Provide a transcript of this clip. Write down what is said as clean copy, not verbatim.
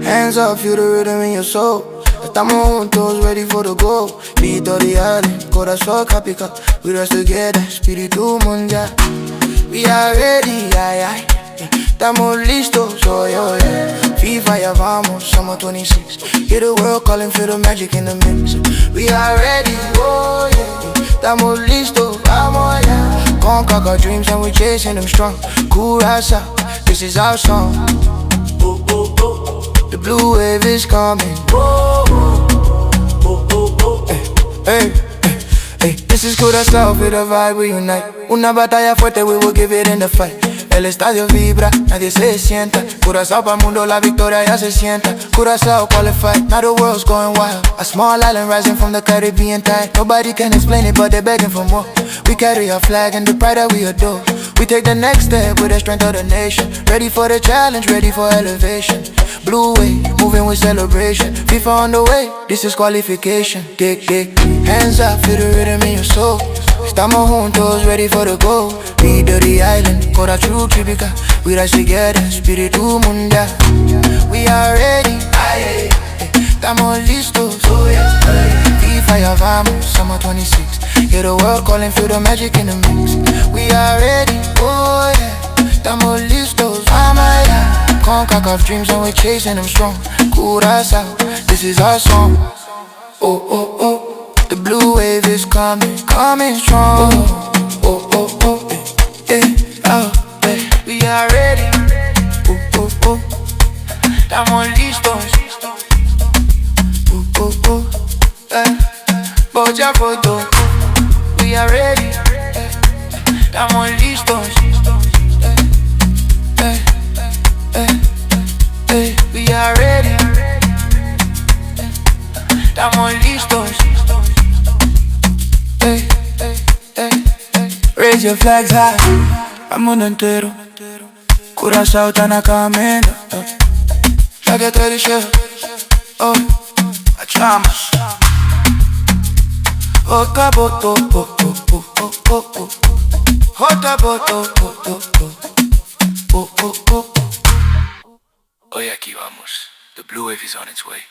Hands up, feel the rhythm in your soul. Estamos juntos, ready for the goal. Beat all the island, corazón capica. We rest together, espíritu mundial. We are ready, ay, ay. Estamos listos, oh, oh, yeah. FIFA, ya vamos, summer 26. Hear the world calling, feel the magic in the mix. We are ready, oh, yeah. Estamos listos, vamos, yeah. Conquer our dreams and we're chasing them strong. Kòrsou, this is our song. The blue wave is coming. Hey, hey, hey. This is Kòrsou, feel the vibe, we unite. Una batalla fuerte, we will give it in the fight. El estadio vibra, nadie se sienta. Kòrsou pa'l mundo, la victoria ya se sienta. Kòrsou qualified, now the world's going wild. A small island rising from the Caribbean tide. Nobody can explain it, but they're begging for more. We carry our flag and the pride that we adore. We take the next step with the strength of the nation. Ready for the challenge, ready for elevation. Blue wave, moving with celebration. FIFA on the way, this is qualification. Dig, dig, hands up, feel the rhythm in your soul. Estamos juntos, ready for the goal. Beat the island, Kòrsou típica. We rise together, espíritu mundial. We are ready, ay, ay. Estamos listos, oh yeah. FIFA ya vamos, summer 26. Hear the world calling, feel the magic in the mix. We are ready, oh yeah. Estamos listos, vamos allá. Conquer our dreams and we're chasing them strong. Kòrsou, this is our song. Oh, oh, oh. The blue wave is coming, coming strong. Oh, oh, oh, yeah, oh, yeah. We are ready. Oh, oh, oh. Estamos listos. Oh, oh, oh, yeah. Boya foto. We are ready. Estamos listos. We are ready. Estamos listos. Raise your flags high, al mundo entero. Kòrsou está na kaminda. Ya que te dije, oh, echamos. Otra boto, oh, oh, oh, oh, oh, oh. Otra boto, oh, oh, oh, oh, oh, oh. Hoy aquí vamos. The blue wave is on its way.